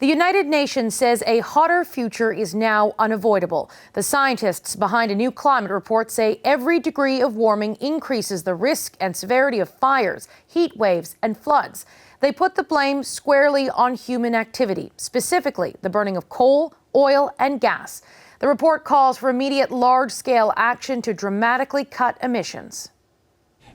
The United Nations says a hotter future is now unavoidable. The scientists behind a new climate report say every degree of warming increases the risk and severity of fires, heat waves, and floods. They put the blame squarely on human activity, specifically the burning of coal, oil, and gas. The report calls for immediate large-scale action to dramatically cut emissions.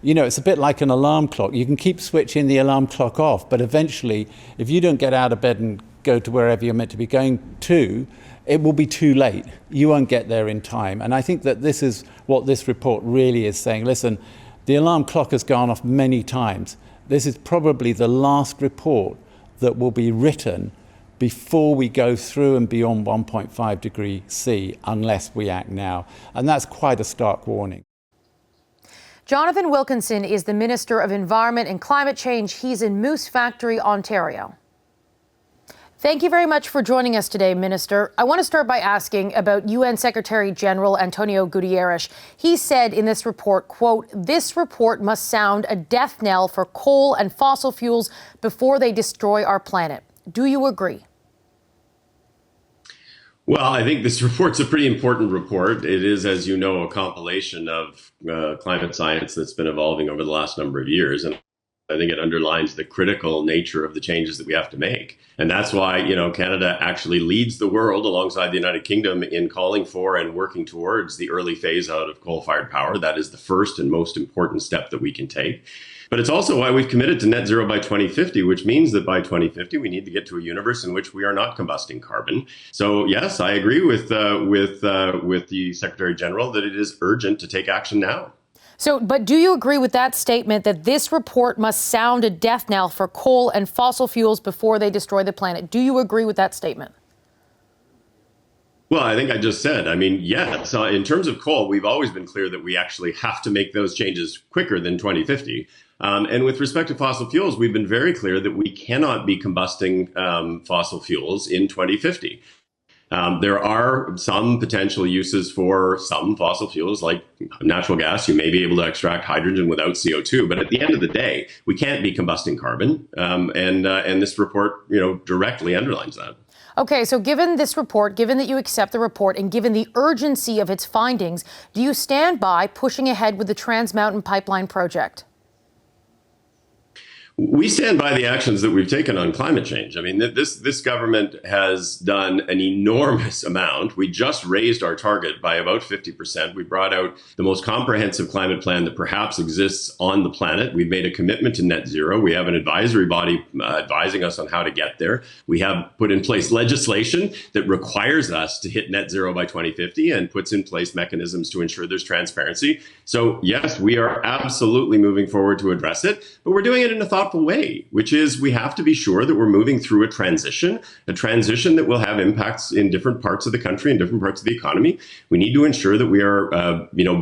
You know, it's a bit like an alarm clock. You can keep switching the alarm clock off, but eventually, if you don't get out of bed and go to wherever you're meant to be going to, it will be too late. You won't get there in time. And I think that this is what this report really is saying. Listen, the alarm clock has gone off many times. This is probably the last report that will be written before we go through and beyond 1.5 degrees C, unless we act now. And that's quite a stark warning. Jonathan Wilkinson is the Minister of Environment and Climate Change. He's in Moose Factory, Ontario. Thank you very much for joining us today, Minister. I want to start by asking about UN Secretary General Antonio Guterres. He said in this report, quote, "This report must sound a death knell for coal and fossil fuels before they destroy our planet." Do you agree? Well, I think this report's a pretty important report. It is, as you know, a compilation of climate science that's been evolving over the last number of years. And I think it underlines the critical nature of the changes that we have to make. And that's why, Canada actually leads the world alongside the United Kingdom in calling for and working towards the early phase out of coal-fired power. That is the first and most important step that we can take. But it's also why we've committed to net zero by 2050, which means that by 2050, we need to get to a universe in which we are not combusting carbon. So, yes, I agree with the Secretary General that it is urgent to take action now. So, but do you agree with that statement that this report must sound a death knell for coal and fossil fuels before they destroy the planet? Do you agree with that statement? Well, I think I just said, yes, in terms of coal, we've always been clear that we actually have to make those changes quicker than 2050. And with respect to fossil fuels, we've been very clear that we cannot be combusting fossil fuels in 2050. There are some potential uses for some fossil fuels like natural gas. You may be able to extract hydrogen without CO2, but at the end of the day, we can't be combusting carbon. And this report, directly underlines that. Okay, so given this report, given that you accept the report, and given the urgency of its findings, do you stand by pushing ahead with the Trans Mountain Pipeline project? We stand by the actions that we've taken on climate change. This government has done an enormous amount. We just raised our target by about 50%. We brought out the most comprehensive climate plan that perhaps exists on the planet. We've made a commitment to net zero. We have an advisory body advising us on how to get there. We have put in place legislation that requires us to hit net zero by 2050 and puts in place mechanisms to ensure there's transparency. So yes, we are absolutely moving forward to address it, but we're doing it in a thoughtful way, which is we have to be sure that we're moving through a transition that will have impacts in different parts of the country and different parts of the economy. We need to ensure that we are,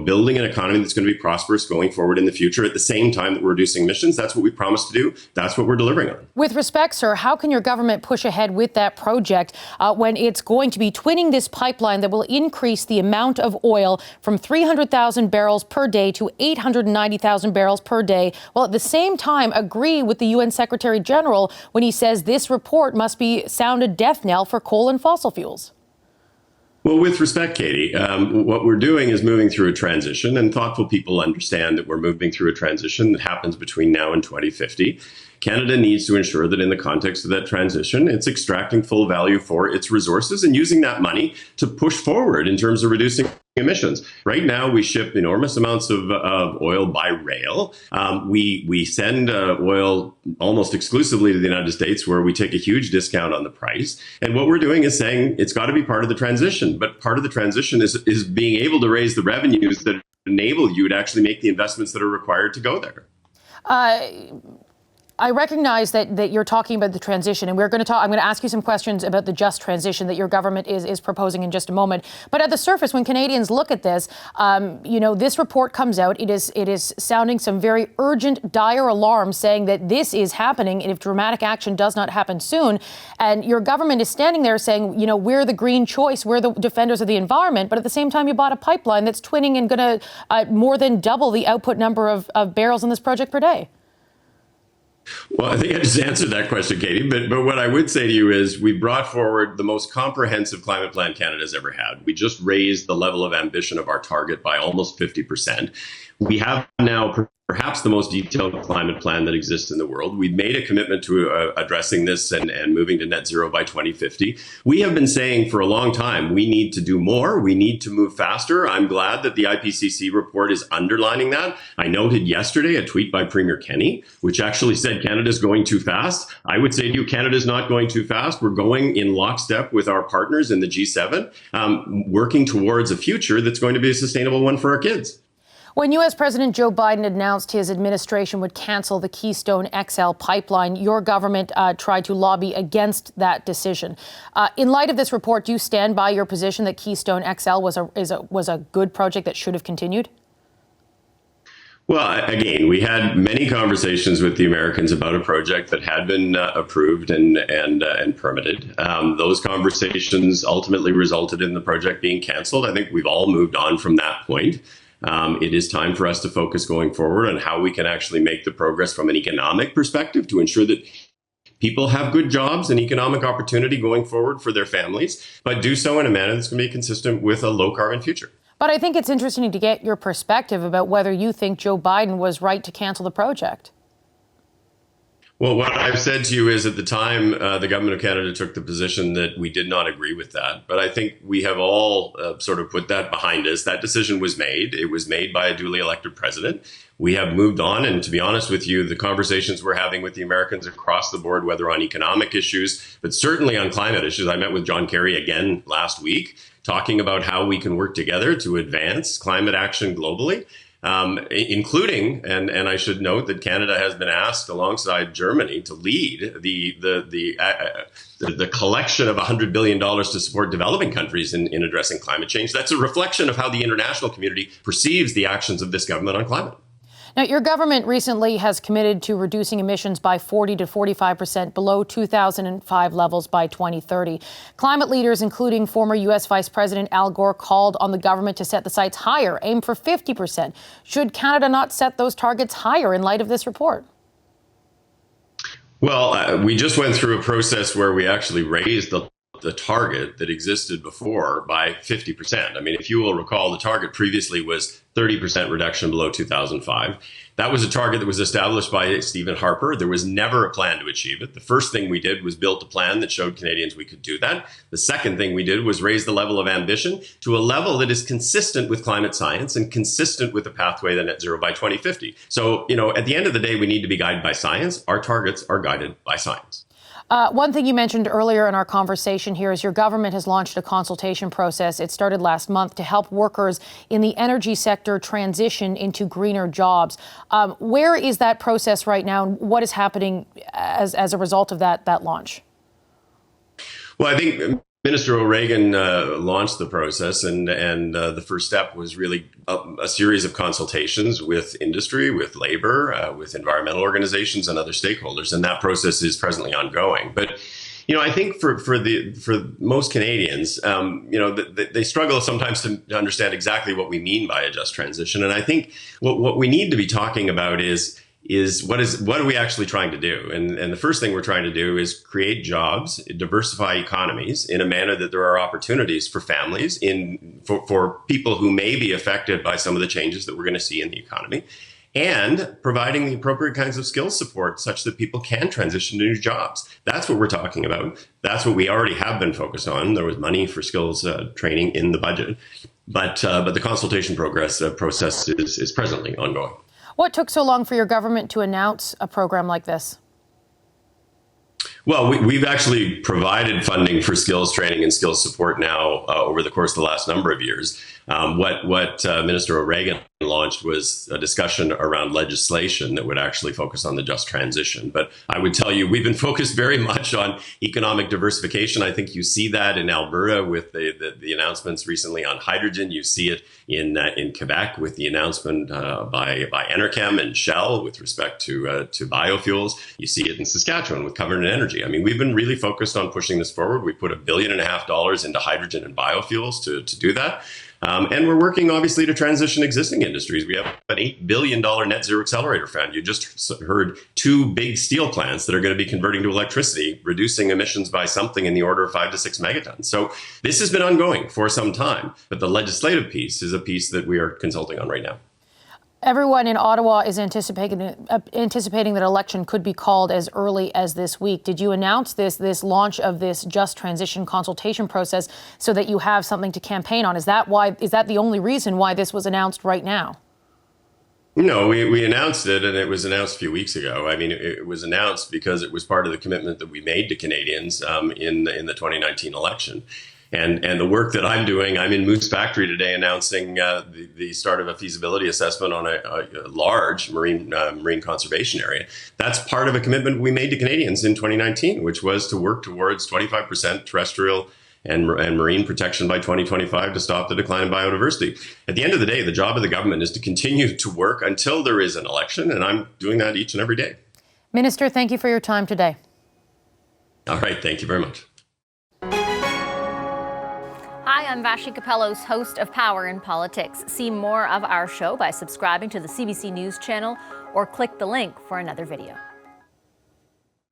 building an economy that's going to be prosperous going forward in the future at the same time that we're reducing emissions. That's what we promised to do. That's what we're delivering on. With respect, sir, how can your government push ahead with that project when it's going to be twinning this pipeline that will increase the amount of oil from 300,000 barrels per day to 890,000 barrels per day, while at the same time agree with the UN Secretary General when he says this report must be sound a death knell for coal and fossil fuels? Well, with respect, Katie, what we're doing is moving through a transition, and thoughtful people understand that we're moving through a transition that happens between now and 2050. Canada needs to ensure that in the context of that transition, it's extracting full value for its resources and using that money to push forward in terms of reducing emissions. Right now, we ship enormous amounts of oil by rail. We send oil almost exclusively to the United States, where we take a huge discount on the price. And what we're doing is saying it's got to be part of the transition. But part of the transition is being able to raise the revenues that enable you to actually make the investments that are required to go there. I recognize that you're talking about the transition, and I'm going to ask you some questions about the just transition that your government is proposing in just a moment. But at the surface, when Canadians look at this, this report comes out. It is sounding some very urgent, dire alarms, saying that this is happening, and if dramatic action does not happen soon, and your government is standing there saying, we're the green choice, we're the defenders of the environment, but at the same time, you bought a pipeline that's twinning and going to more than double the output number of barrels in this project per day. Well, I think I just answered that question, Katie. But what I would say to you is we brought forward the most comprehensive climate plan Canada's ever had. We just raised the level of ambition of our target by almost 50%. We have now perhaps the most detailed climate plan that exists in the world. We've made a commitment to addressing this and moving to net zero by 2050. We have been saying for a long time, we need to do more. We need to move faster. I'm glad that the IPCC report is underlining that. I noted yesterday a tweet by Premier Kenny, which actually said Canada's going too fast. I would say to you, Canada's not going too fast. We're going in lockstep with our partners in the G7, working towards a future that's going to be a sustainable one for our kids. When U.S. President Joe Biden announced his administration would cancel the Keystone XL pipeline, your government tried to lobby against that decision. In light of this report, do you stand by your position that Keystone XL was a good project that should have continued? Well, again, we had many conversations with the Americans about a project that had been approved and permitted. Those conversations ultimately resulted in the project being canceled. I think we've all moved on from that point. It is time for us to focus going forward on how we can actually make the progress from an economic perspective to ensure that people have good jobs and economic opportunity going forward for their families, but do so in a manner that's going to be consistent with a low carbon future. But I think it's interesting to get your perspective about whether you think Joe Biden was right to cancel the project. Well, what I've said to you is at the time, the government of Canada took the position that we did not agree with that. But I think we have all sort of put that behind us. That decision was made. It was made by a duly elected president. We have moved on. And to be honest with you, the conversations we're having with the Americans across the board, whether on economic issues, but certainly on climate issues. I met with John Kerry again last week, talking about how we can work together to advance climate action globally. Including, and I should note that Canada has been asked alongside Germany to lead the collection of $100 billion to support developing countries in addressing climate change. That's a reflection of how the international community perceives the actions of this government on climate. Now, your government recently has committed to reducing emissions by 40 to 45% below 2005 levels by 2030. Climate leaders, including former U.S. Vice President Al Gore, called on the government to set the sights higher, aim for 50%. Should Canada not set those targets higher in light of this report? Well, we just went through a process where we actually raised the target that existed before by 50%. I mean, if you will recall, the target previously was 30% reduction below 2005. That was a target that was established by Stephen Harper. There was never a plan to achieve it. The first thing we did was build a plan that showed Canadians we could do that. The second thing we did was raise the level of ambition to a level that is consistent with climate science and consistent with the pathway to net zero by 2050. So, at the end of the day, we need to be guided by science. Our targets are guided by science. One thing you mentioned earlier in our conversation here is your government has launched a consultation process. It started last month to help workers in the energy sector transition into greener jobs. Where is that process right now, and what is happening as a result of that launch? Well, I think Minister O'Regan launched the process, and the first step was really a series of consultations with industry, with labor, with environmental organizations and other stakeholders, and that process is presently ongoing. But I think for most Canadians, they struggle sometimes to understand exactly what we mean by a just transition, and I think what we need to be talking about is what are we actually trying to do? And the first thing we're trying to do is create jobs, diversify economies in a manner that there are opportunities for families, for people who may be affected by some of the changes that we're going to see in the economy, and providing the appropriate kinds of skills support such that people can transition to new jobs. That's what we're talking about. That's what we already have been focused on. There was money for skills training in the budget, but the consultation process is presently ongoing. What took so long for your government to announce a program like this? Well, we've actually provided funding for skills training and skills support now over the course of the last number of years. What Minister O'Regan launched was a discussion around legislation that would actually focus on the just transition. But I would tell you, we've been focused very much on economic diversification. I think you see that in Alberta with the announcements recently on hydrogen. You see it in Quebec with the announcement by Enerchem and Shell with respect to biofuels. You see it in Saskatchewan with Covenant Energy energy. I mean, we've been really focused on pushing this forward. We put $1.5 billion into hydrogen and biofuels to do that. And we're working, obviously, to transition existing industries. We have an $8 billion net zero accelerator fund. You just heard 2 big steel plants that are going to be converting to electricity, reducing emissions by something in the order of 5 to 6 megatons. So this has been ongoing for some time. But the legislative piece is a piece that we are consulting on right now. Everyone in Ottawa is anticipating that election could be called as early as this week. Did you announce this launch of this just transition consultation process so that you have something to campaign on? Is that the only reason why this was announced right now? No, we announced it, and it was announced a few weeks ago. I mean, it was announced because it was part of the commitment that we made to Canadians in the 2019 election. And the work that I'm doing, I'm in Moose Factory today announcing the start of a feasibility assessment on a large marine conservation area. That's part of a commitment we made to Canadians in 2019, which was to work towards 25% terrestrial and marine protection by 2025 to stop the decline in biodiversity. At the end of the day, the job of the government is to continue to work until there is an election, and I'm doing that each and every day. Minister, thank you for your time today. All right, thank you very much. Hi, I'm Vashi Capellos, host of Power in Politics. See more of our show by subscribing to the CBC News channel or click the link for another video.